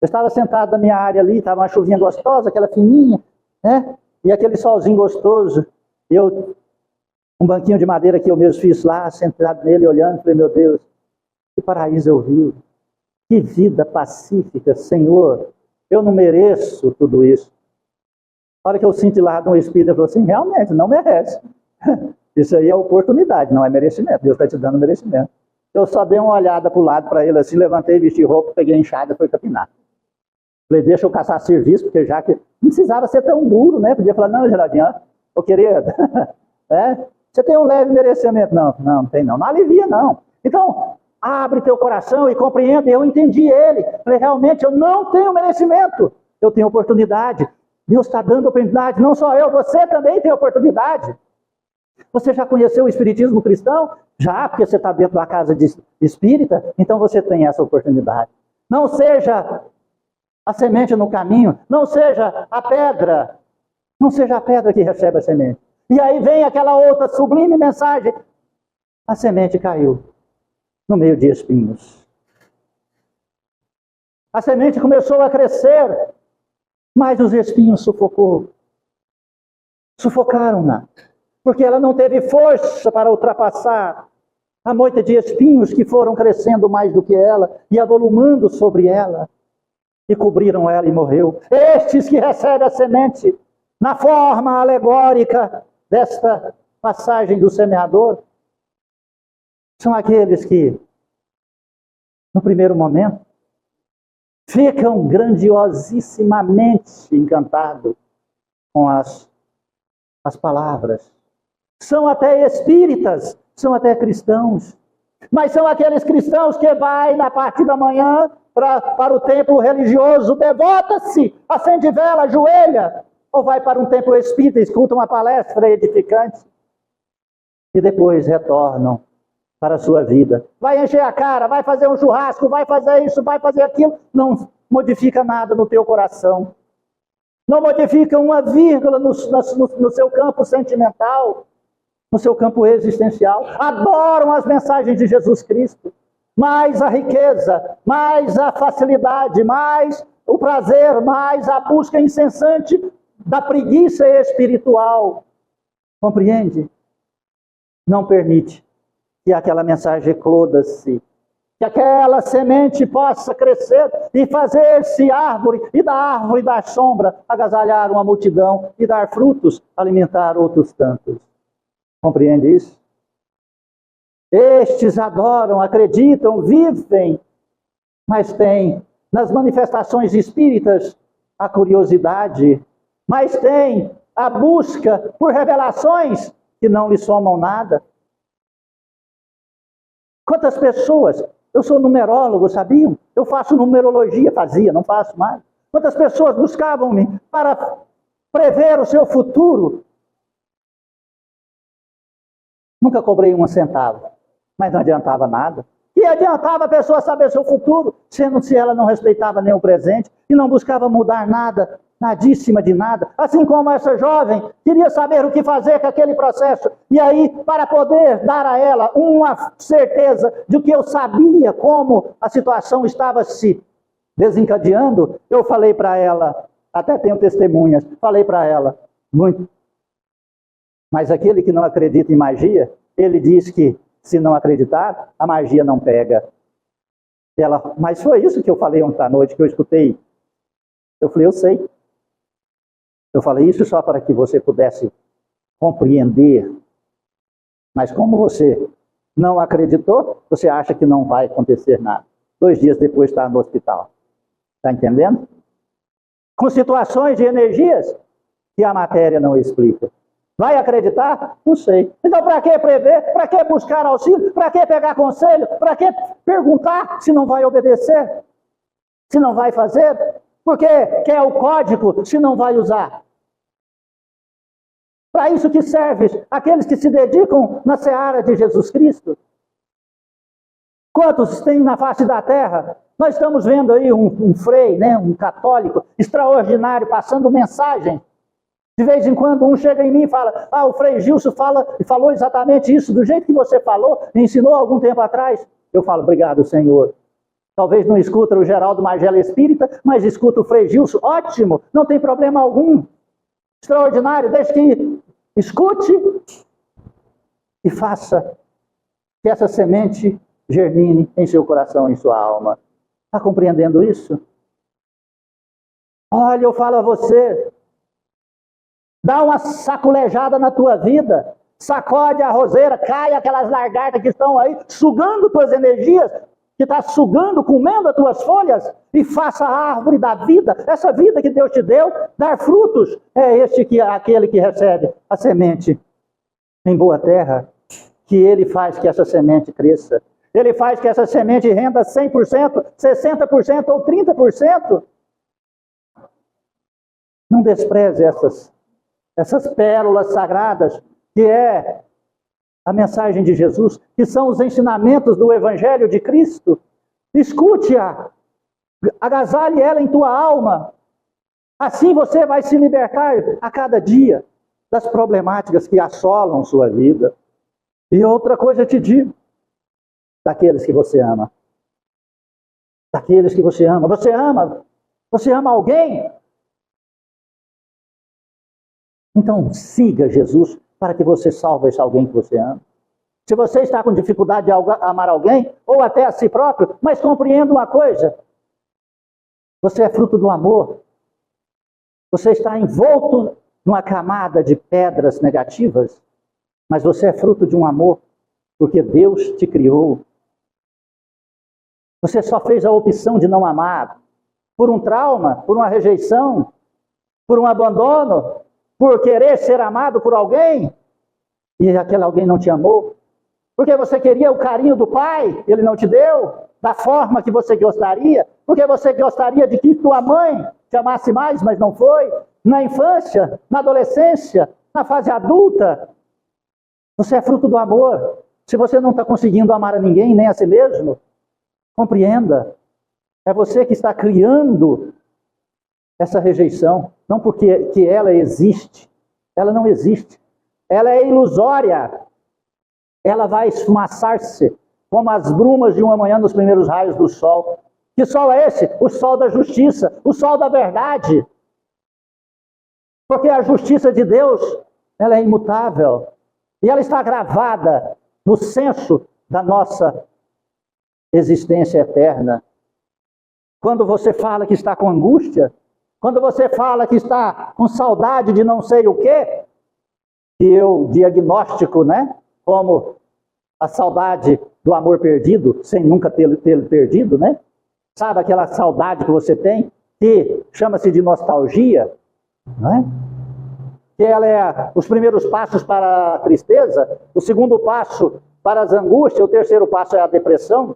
Eu estava sentado na minha área ali, estava uma chuvinha gostosa, aquela fininha, né? E aquele solzinho gostoso. Um banquinho de madeira que eu mesmo fiz lá, sentado nele, olhando, falei, meu Deus, que paraíso eu vi. Que vida pacífica, Senhor. Eu não mereço tudo isso. A hora que eu senti lá de um espírito, eu falei assim, realmente, não merece. Isso aí é oportunidade, não é merecimento. Deus está te dando merecimento. Eu só dei uma olhada para o lado para ele assim, levantei, vesti roupa, peguei a enxada e fui capinar. Falei, deixa eu caçar serviço, porque já que não precisava ser tão duro, né? Podia falar, não, Geraldinho, ô querido, você tem um leve merecimento. Não tem não. Não alivia, não. Então, abre teu coração e compreende. Eu entendi ele. Falei, realmente, eu não tenho merecimento. Eu tenho oportunidade. Deus está dando oportunidade. Não só eu, você também tem oportunidade. Você já conheceu o espiritismo cristão? Já, porque você está dentro da casa de espírita, então você tem essa oportunidade. Não seja a semente no caminho, não seja a pedra. Não seja a pedra que recebe a semente. E aí vem aquela outra sublime mensagem. A semente caiu no meio de espinhos. A semente começou a crescer, mas os espinhos sufocaram-na. Porque ela não teve força para ultrapassar a moita de espinhos que foram crescendo mais do que ela e avolumando sobre ela e cobriram ela e morreu. Estes que recebem a semente na forma alegórica desta passagem do semeador são aqueles que, no primeiro momento, ficam grandiosissimamente encantados com as palavras. São até espíritas, são até cristãos. Mas são aqueles cristãos que vai na parte da manhã para o templo religioso, devota-se, acende vela, ajoelha, ou vai para um templo espírita, escuta uma palestra edificante, e depois retornam para a sua vida. Vai encher a cara, vai fazer um churrasco, vai fazer isso, vai fazer aquilo, não modifica nada no teu coração. Não modifica uma vírgula no seu campo sentimental, no seu campo existencial. Adoram as mensagens de Jesus Cristo. Mais a riqueza, mais a facilidade, mais o prazer, mais a busca incessante da preguiça espiritual. Compreende? Não permite que aquela mensagem ecloda-se, que aquela semente possa crescer e fazer-se árvore, e da árvore dar sombra, agasalhar uma multidão e dar frutos, alimentar outros tantos. Compreende isso? Estes adoram, acreditam, vivem, mas têm nas manifestações espíritas a curiosidade, mas têm a busca por revelações que não lhe somam nada. Quantas pessoas, eu sou numerólogo, sabiam? Eu faço numerologia, não faço mais. Quantas pessoas buscavam-me para prever o seu futuro? Nunca cobrei um centavo, mas não adiantava nada. E adiantava a pessoa saber o seu futuro, sendo se ela não respeitava nem o presente e não buscava mudar nada, nadíssima de nada. Assim como essa jovem queria saber o que fazer com aquele processo. E aí, para poder dar a ela uma certeza de que eu sabia como a situação estava se desencadeando, eu falei para ela, até tenho testemunhas, falei para ela, muito. Mas aquele que não acredita em magia, ele diz que se não acreditar, a magia não pega. Ela, mas foi isso que eu falei ontem à noite, que eu escutei. Eu falei, eu sei. Eu falei isso só para que você pudesse compreender Mas como você não acreditou, você acha que não vai acontecer nada. 2 dias depois está no hospital. Está entendendo? Com situações de energias que a matéria não explica. Vai acreditar? Não sei. Então, para que prever? Para que buscar auxílio? Para que pegar conselho? Para que perguntar se não vai obedecer? Se não vai fazer? Porque quer o código se não vai usar? Para isso que serve aqueles que se dedicam na seara de Jesus Cristo. Quantos tem na face da terra? Nós estamos vendo aí um frei, né, um católico extraordinário, passando mensagem. De vez em quando um chega em mim e fala, o Frei Gilson falou exatamente isso, do jeito que você falou, me ensinou algum tempo atrás. Eu falo, obrigado, Senhor. Talvez não escuta o Geraldo Magela Espírita, mas escuta o Frei Gilson, ótimo, não tem problema algum. Extraordinário, desde que escute e faça que essa semente germine em seu coração, em sua alma. Está compreendendo isso? Olha, eu falo a você, dá uma saculejada na tua vida, sacode a roseira, cai aquelas lagartas que estão aí, sugando tuas energias, que está sugando, comendo as tuas folhas, e faça a árvore da vida, essa vida que Deus te deu, dar frutos. É aquele que recebe a semente em boa terra, que ele faz que essa semente cresça. Ele faz que essa semente renda 100%, 60% ou 30%. Não despreze essas pérolas sagradas, que é a mensagem de Jesus, que são os ensinamentos do Evangelho de Cristo. Escute-a, agasalhe ela em tua alma. Assim você vai se libertar a cada dia das problemáticas que assolam sua vida. E outra coisa eu te digo, daqueles que você ama. Daqueles que você ama. Você ama alguém? Então siga Jesus para que você salve esse alguém que você ama. Se você está com dificuldade de amar alguém, ou até a si próprio, mas compreenda uma coisa. Você é fruto do amor. Você está envolto numa camada de pedras negativas, mas você é fruto de um amor, porque Deus te criou. Você só fez a opção de não amar por um trauma, por uma rejeição, por um abandono, por querer ser amado por alguém, e aquele alguém não te amou. Porque você queria o carinho do pai, ele não te deu, da forma que você gostaria. Porque você gostaria de que tua mãe te amasse mais, mas não foi. Na infância, na adolescência, na fase adulta, você é fruto do amor. Se você não está conseguindo amar a ninguém, nem a si mesmo, compreenda. É você que está criando essa rejeição. Não porque que ela existe. Ela não existe. Ela é ilusória. Ela vai esfumaçar-se como as brumas de uma manhã nos primeiros raios do sol. Que sol é esse? O sol da justiça, o sol da verdade. Porque a justiça de Deus, ela é imutável. E ela está gravada no senso da nossa existência eterna. Quando você fala que está com angústia, quando você fala que está com saudade de não sei o quê, e eu diagnóstico, né? Como a saudade do amor perdido, sem nunca tê-lo perdido, né? Sabe aquela saudade que você tem, que chama-se de nostalgia, né? Que ela é os primeiros passos para a tristeza, o segundo passo para as angústias, o terceiro passo é a depressão.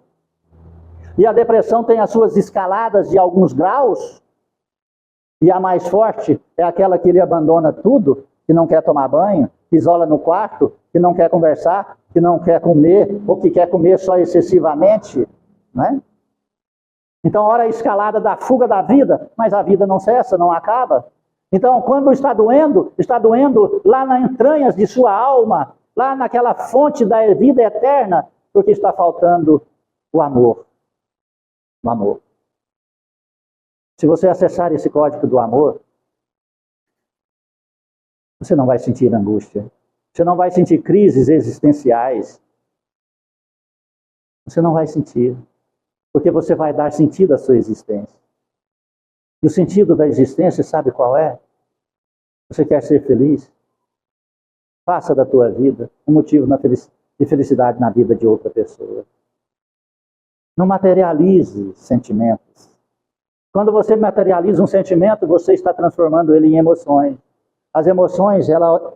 E a depressão tem as suas escaladas de alguns graus, e a mais forte é aquela que ele abandona tudo, que não quer tomar banho, que isola no quarto, que não quer conversar, que não quer comer, ou que quer comer só excessivamente, né? Então, ora a escalada da fuga da vida, mas a vida não cessa, não acaba. Então, quando está doendo lá nas entranhas de sua alma, lá naquela fonte da vida eterna, porque está faltando o amor. O amor. Se você acessar esse código do amor, você não vai sentir angústia. Você não vai sentir crises existenciais. Você não vai sentir. Porque você vai dar sentido à sua existência. E o sentido da existência, sabe qual é? Você quer ser feliz? Faça da tua vida um motivo de felicidade na vida de outra pessoa. Não materialize sentimentos. Quando você materializa um sentimento, você está transformando ele em emoções. As emoções, elas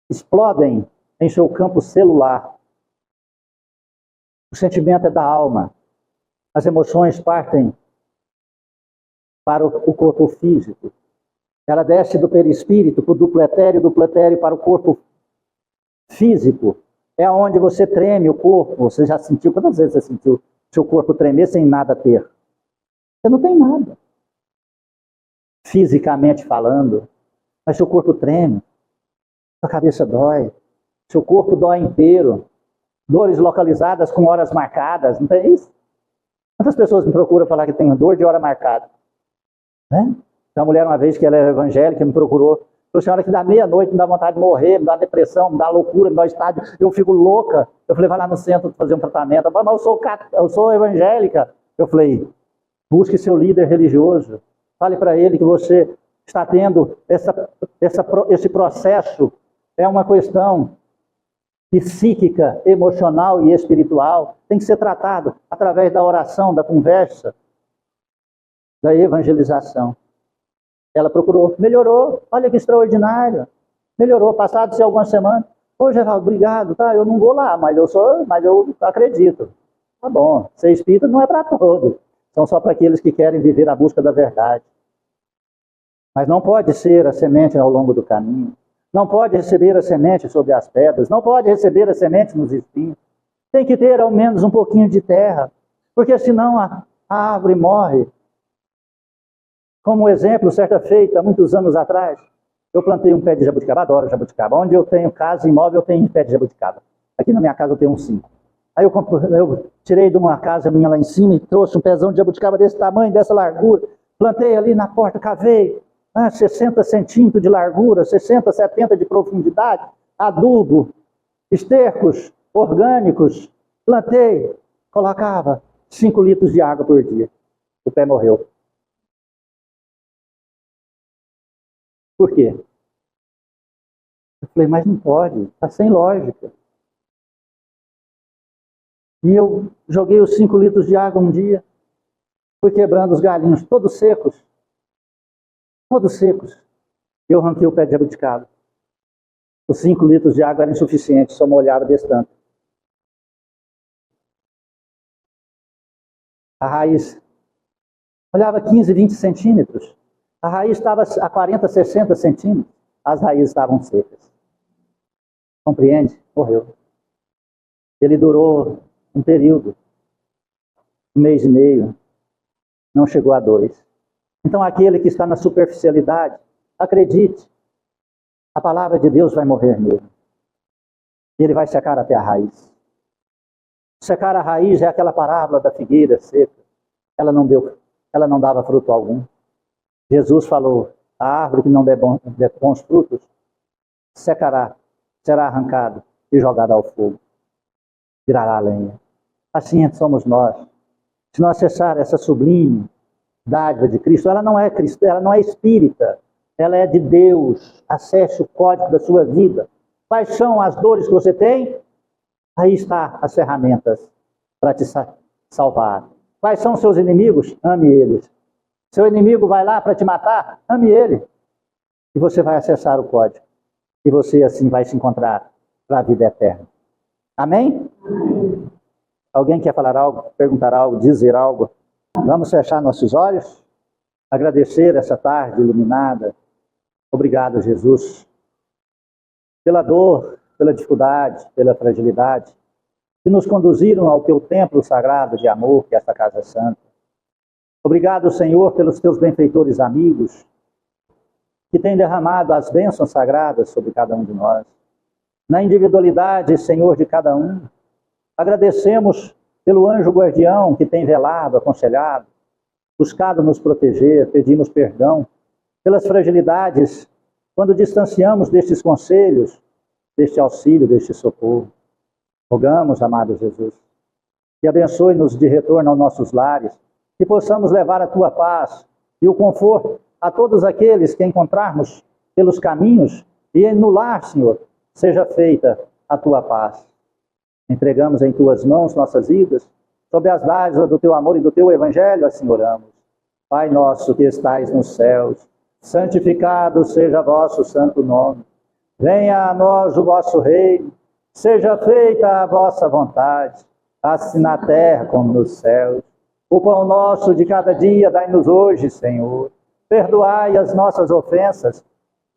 explodem em seu campo celular. O sentimento é da alma. As emoções partem para o corpo físico. Ela desce do perispírito para o duplo etéreo para o corpo físico. É onde você treme o corpo. Você já sentiu? Quantas vezes você sentiu seu corpo tremer sem nada ter? Você não tem nada. Fisicamente falando. Mas seu corpo treme. Sua cabeça dói. Seu corpo dói inteiro. Dores localizadas com horas marcadas. Não tem isso? Quantas pessoas me procuram falar que tem dor de hora marcada? Né? Uma mulher, uma vez que ela era evangélica, me procurou. Falou, senhora, que dá meia-noite, me dá vontade de morrer, me dá depressão, me dá loucura, me dá estádio, eu fico louca. Eu falei, vai lá no centro fazer um tratamento. Ela falou, mas eu sou evangélica. Eu falei, busque seu líder religioso. Fale para ele que você está tendo esse processo. É uma questão psíquica, emocional e espiritual. Tem que ser tratado através da oração, da conversa, da evangelização. Ela procurou, melhorou, olha que extraordinário. Melhorou, passado-se algumas semanas. Ô, Geraldo, obrigado, tá? Eu não vou lá, mas eu acredito. Tá bom, ser espírita não é para todos. São só para aqueles que querem viver a busca da verdade. Mas não pode ser a semente ao longo do caminho. Não pode receber a semente sobre as pedras. Não pode receber a semente nos espinhos. Tem que ter ao menos um pouquinho de terra. Porque senão a árvore morre. Como exemplo, certa feita, muitos anos atrás, eu plantei um pé de jabuticaba, adoro jabuticaba. Onde eu tenho casa imóvel, eu tenho pé de jabuticaba. Aqui na minha casa eu tenho uns 5. Aí eu tirei de uma casa minha lá em cima e trouxe um pezão de jabuticaba desse tamanho, dessa largura. Plantei ali na porta, cavei 60 centímetros de largura, 60, 70 de profundidade, adubo, estercos orgânicos. Plantei, colocava 5 litros de água por dia. O pé morreu. Por quê? Eu falei, mas não pode, está sem lógica. E eu joguei os 5 litros de água um dia, fui quebrando os galinhos, todos secos. Todos secos. Eu arranquei o pé de jabuticaba. Os 5 litros de água eram insuficientes, só molhava desse tanto. A raiz olhava 15, 20 centímetros. A raiz estava a 40, 60 centímetros. As raízes estavam secas. Compreende? Morreu. Ele durou um período, 1 mês e meio. Não chegou a 2. Então aquele que está na superficialidade, acredite, a palavra de Deus vai morrer nele. Ele vai secar até a raiz. Secar a raiz é aquela parábola da figueira seca. Ela não dava fruto algum. Jesus falou, a árvore que não der bons frutos, secará, será arrancado e jogado ao fogo. Virará a lenha. Assim somos nós. Se nós cessar essa sublime dádiva de Cristo, ela não é cristã, ela não é espírita, ela é de Deus. Acesse o código da sua vida. Quais são as dores que você tem? Aí está as ferramentas para te salvar. Quais são os seus inimigos? Ame eles. Seu inimigo vai lá para te matar? Ame ele. E você vai acessar o código. E você assim vai se encontrar para a vida eterna. Amém? Amém. Alguém quer falar algo, perguntar algo, dizer algo? Vamos fechar nossos olhos, agradecer essa tarde iluminada. Obrigado, Jesus, pela dor, pela dificuldade, pela fragilidade, que nos conduziram ao teu templo sagrado de amor, que é esta casa santa. Obrigado, Senhor, pelos teus benfeitores amigos, que têm derramado as bênçãos sagradas sobre cada um de nós. Na individualidade, Senhor, de cada um, agradecemos pelo anjo guardião que tem velado, aconselhado, buscado nos proteger, pedimos perdão pelas fragilidades quando distanciamos destes conselhos, deste auxílio, deste socorro. Rogamos, amado Jesus, que abençoe-nos de retorno aos nossos lares, que possamos levar a tua paz e o conforto a todos aqueles que encontrarmos pelos caminhos e no lar, Senhor, seja feita a tua paz. Entregamos em tuas mãos nossas vidas, sob as dádivas do teu amor e do teu evangelho, assim oramos. Pai nosso que estais nos céus, santificado seja vosso santo nome. Venha a nós o vosso reino, seja feita a vossa vontade, assim na terra como nos céus. O pão nosso de cada dia dai-nos hoje, Senhor. Perdoai as nossas ofensas,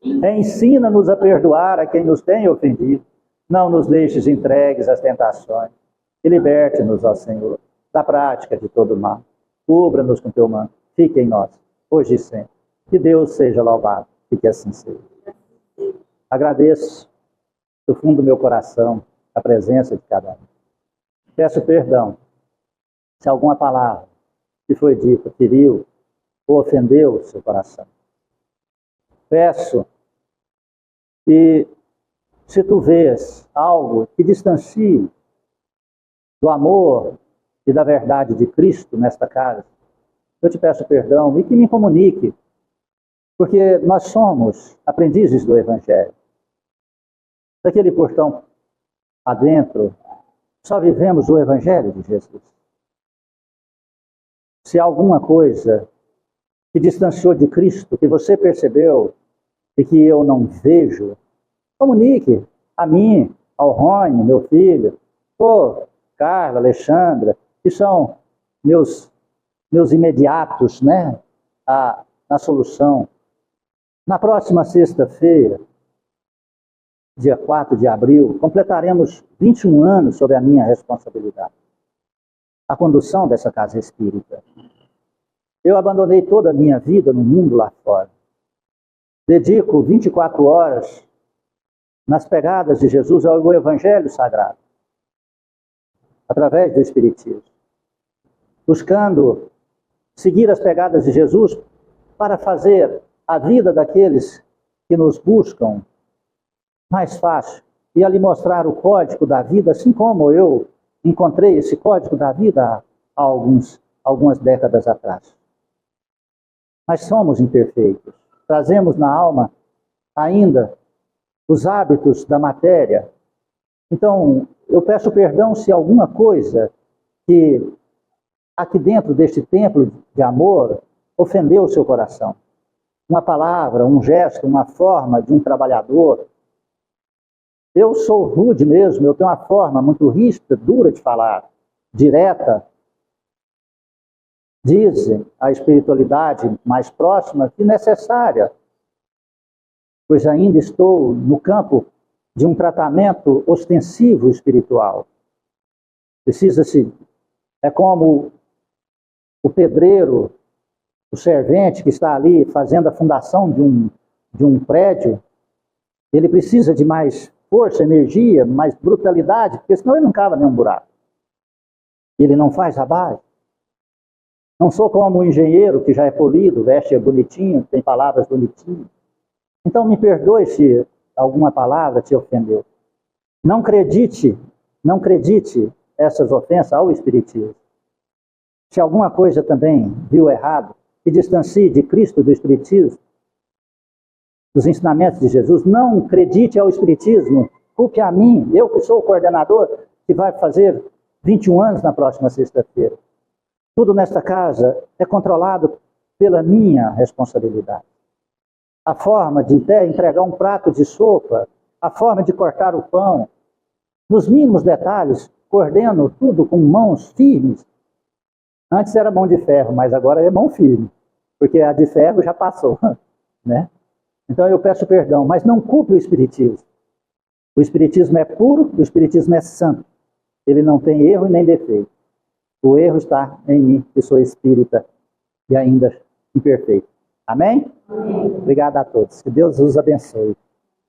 ensina-nos a perdoar a quem nos tem ofendido. Não nos deixes entregues às tentações e liberte-nos, ó Senhor, da prática de todo mal. Cubra-nos com teu manto, fique em nós, hoje e sempre. Que Deus seja louvado e que assim seja. Agradeço do fundo do meu coração a presença de cada um. Peço perdão se alguma palavra que foi dita feriu ou ofendeu o seu coração. Peço que, se tu vês algo que distancie do amor e da verdade de Cristo nesta casa, eu te peço perdão e que me comunique, porque nós somos aprendizes do Evangelho. Daquele portão adentro, só vivemos o Evangelho de Jesus. Se há alguma coisa que distanciou de Cristo, que você percebeu e que eu não vejo, comunique a mim, ao Rony, meu filho, ou Carla, Alexandra, que são meus imediatos, né, na solução. Na próxima sexta-feira, dia 4 de abril, completaremos 21 anos sob a minha responsabilidade. A condução dessa casa espírita. Eu abandonei toda a minha vida no mundo lá fora. Dedico 24 horas nas pegadas de Jesus ao Evangelho Sagrado, através do Espiritismo, buscando seguir as pegadas de Jesus para fazer a vida daqueles que nos buscam mais fácil e ali mostrar o código da vida, assim como eu encontrei esse código da vida há algumas décadas atrás. Mas somos imperfeitos, trazemos na alma ainda os hábitos da matéria. Então, eu peço perdão se alguma coisa que aqui dentro deste templo de amor ofendeu o seu coração. Uma palavra, um gesto, uma forma de um trabalhador. Eu sou rude mesmo, eu tenho uma forma muito ríspida, dura de falar, direta. Dizem a espiritualidade mais próxima que necessária, pois ainda estou no campo de um tratamento ostensivo espiritual. Precisa-se, é como o pedreiro, o servente que está ali fazendo a fundação de um prédio, ele precisa de mais força, energia, mais brutalidade, porque senão ele não cava nenhum buraco. Ele não faz a base. Não sou como um engenheiro que já é polido, veste bonitinho, tem palavras bonitinhas. Então me perdoe se alguma palavra te ofendeu. Não acredite essas ofensas ao Espiritismo. Se alguma coisa também viu errado, que distancie de Cristo, do Espiritismo, dos ensinamentos de Jesus, não acredite ao Espiritismo, culpe a mim, eu que sou o coordenador, que vai fazer 21 anos na próxima sexta-feira. Tudo nesta casa é controlado pela minha responsabilidade. A forma de entregar um prato de sopa, a forma de cortar o pão, nos mínimos detalhes, coordeno tudo com mãos firmes. Antes era mão de ferro, mas agora é mão firme, porque a de ferro já passou, né? Então eu peço perdão, mas não culpe o Espiritismo. O Espiritismo é puro, o Espiritismo é santo. Ele não tem erro e nem defeito. O erro está em mim, que sou espírita e ainda imperfeito. Amém? Amém. Obrigado a todos. Que Deus os abençoe.